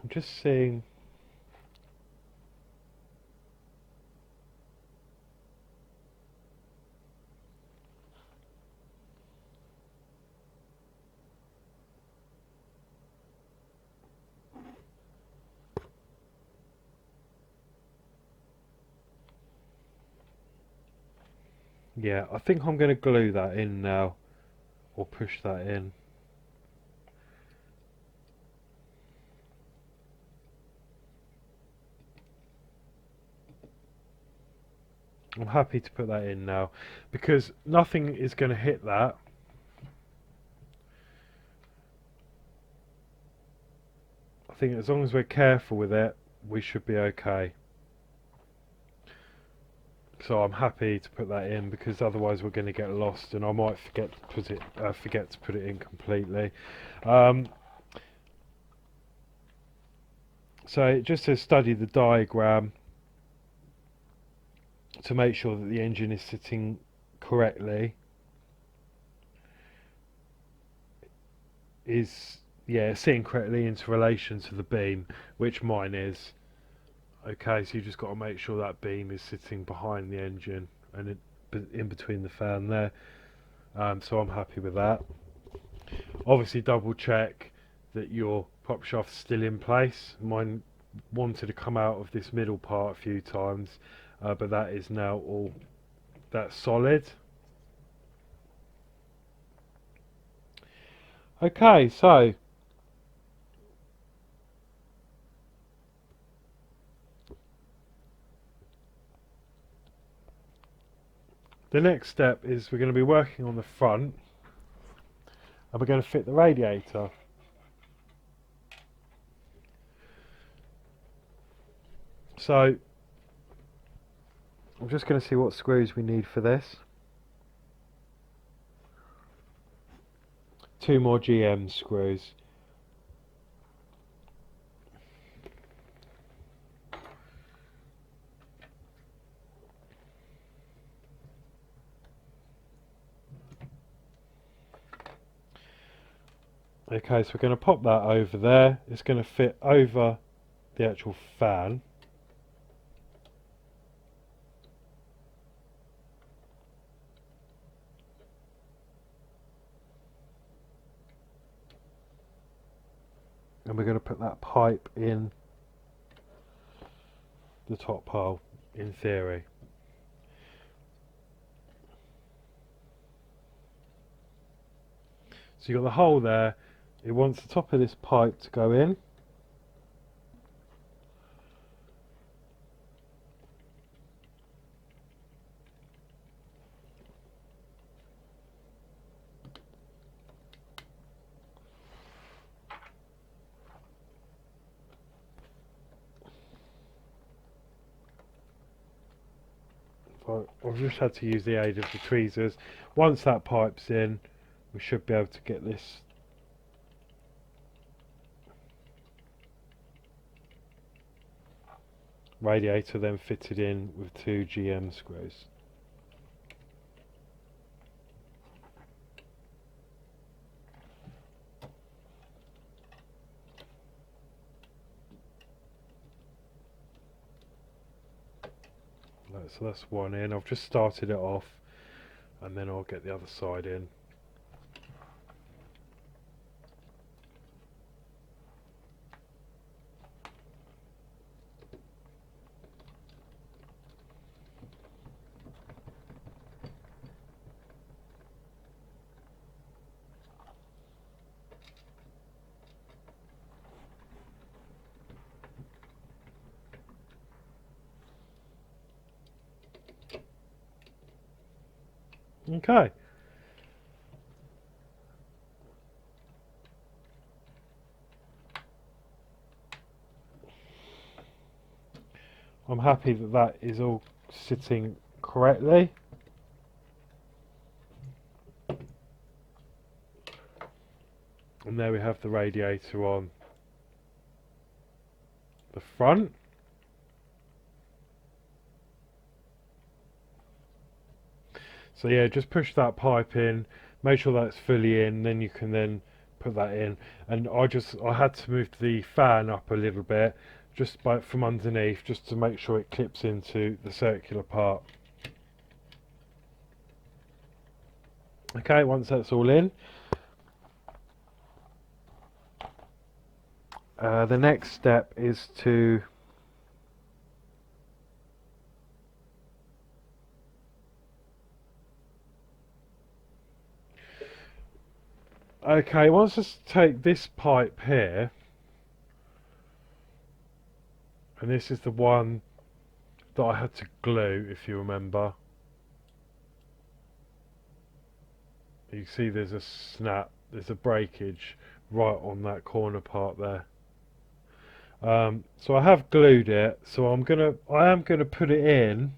I'm just seeing. Yeah, I think I'm going to glue that in now, or push that in. I'm happy to put that in now, because nothing is going to hit that. I think as long as we're careful with it, we should be okay. So I'm happy to put that in, because otherwise we're going to get lost, and I might forget to put it in completely. So just to study the diagram to make sure that the engine is sitting correctly is, yeah, sitting correctly into relation to the beam, which mine is. Okay, so you just got to make sure that beam is sitting behind the engine and in between the fan there. So I'm happy with that. Obviously double check that your prop shaft's still in place. Mine wanted to come out of this middle part a few times, but that is now all, that's solid. Okay, so the next step is we're going to be working on the front, and we're going to fit the radiator. So I'm just going to see what screws we need for this. 2 more GM screws. Okay, so we're going to pop that over there. It's going to fit over the actual fan. And we're going to put that pipe in the top hole, in theory. So you've got the hole there. It wants the top of this pipe to go in. So I've just had to use the aid of the tweezers. Once that pipe's in, we should be able to get this radiator then fitted in with 2 GM screws. So that's one in. I've just started it off, and then I'll get the other side in. Okay. I'm happy that that is all sitting correctly. And there we have the radiator on the front. So yeah, just push that pipe in, make sure that's fully in, then you can then put that in, and I had to move the fan up a little bit just from underneath, just to make sure it clips into the circular part. Okay, once that's all in, the next step is to once I take this pipe here, and this is the one that I had to glue, if you remember. You see there's a snap, there's a breakage right on that corner part there. So I have glued it, so I am gonna put it in.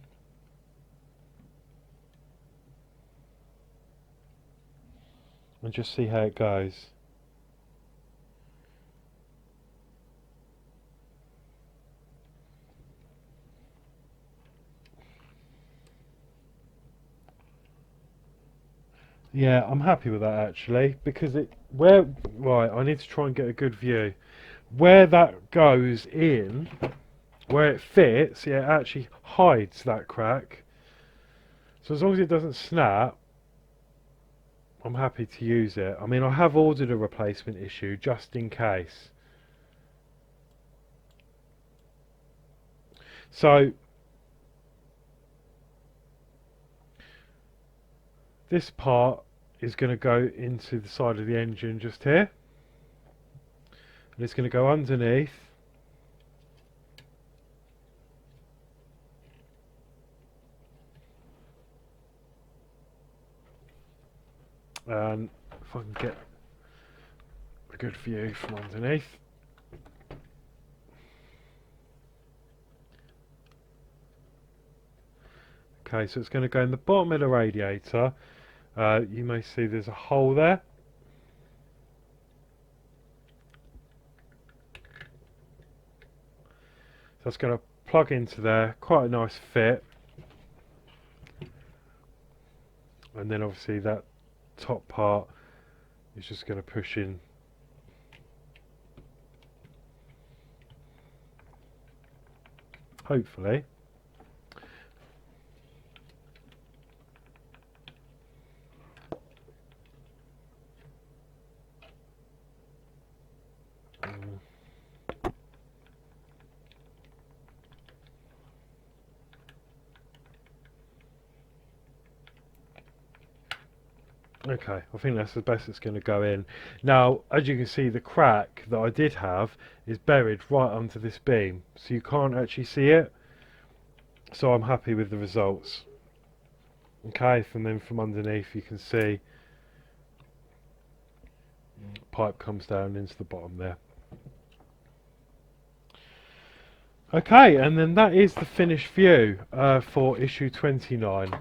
And just see how it goes. Yeah, I'm happy with that actually, because right, I need to try and get a good view. Where that goes in, where it fits, yeah, it actually hides that crack. So as long as it doesn't snap, I'm happy to use it. I mean, I have ordered a replacement issue just in case. So this part is going to go into the side of the engine just here, and it's going to go underneath. And if I can get a good view from underneath. Okay, so it's going to go in the bottom of the radiator. You may see there's a hole there. So it's going to plug into there, quite a nice fit. And then obviously that top part is just going to push in. Hopefully. Okay, I think that's the best it's going to go in. Now, as you can see, the crack that I did have is buried right under this beam, so you can't actually see it. So I'm happy with the results. Okay, from underneath you can see the pipe comes down into the bottom there. Okay, and then that is the finished view for issue 29.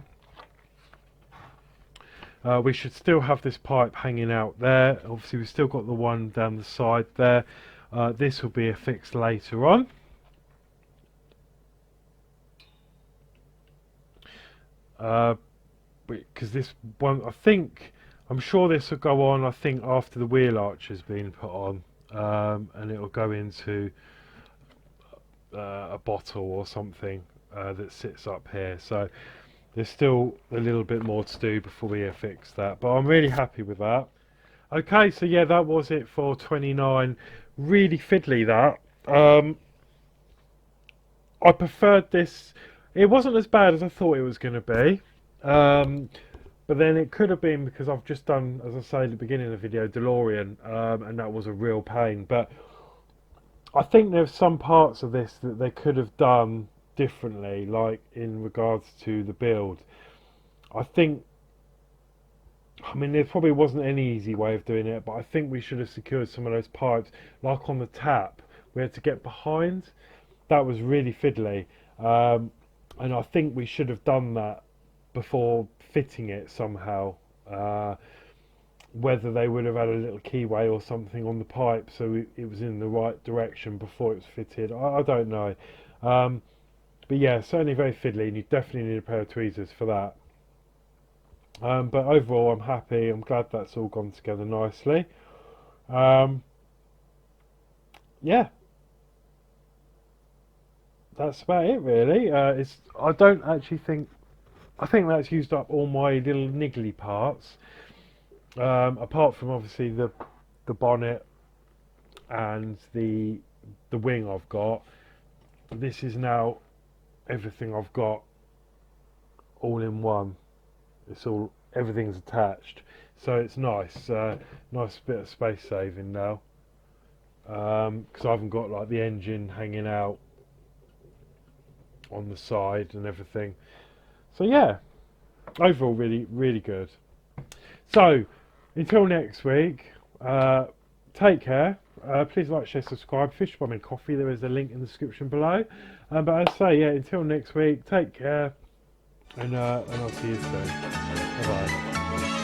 We should still have this pipe hanging out there. Obviously we've still got the one down the side there. This will be affixed later on. Because this one, I'm sure this will go on, I think, after the wheel arch has been put on. And it will go into a bottle or something that sits up here. So there's still a little bit more to do before we affix that, but I'm really happy with that. Okay, so yeah, that was it for 29. Really fiddly that. I preferred this. It wasn't as bad as I thought it was going to be. But then it could have been because I've just done, as I say at the beginning of the video, Delorean, and that was a real pain. But I think there's some parts of this that they could have done differently, like in regards to the build. I mean, there probably wasn't any easy way of doing it, but I think we should have secured some of those pipes, like on the tap. We had to get behind. That was really fiddly, and I think we should have done that before fitting it somehow. Whether they would have had a little keyway or something on the pipe so it was in the right direction before it was fitted. I don't know. But yeah, certainly very fiddly, and you definitely need a pair of tweezers for that. But overall, I'm happy. I'm glad that's all gone together nicely. Um, yeah, that's about it really. It's I don't actually think I think that's used up all my little niggly parts. Apart from obviously the bonnet and the wing I've got. This is now everything I've got all in one. It's all everything's attached, so it's nice. Nice bit of space saving now. Because I haven't got like the engine hanging out on the side and everything. So yeah, overall really good. So until next week, take care. Please like, share, subscribe. Fish Bomb and Coffee. There is a link in the description below. But as I say, yeah, until next week, take care, and I'll see you soon. Bye bye.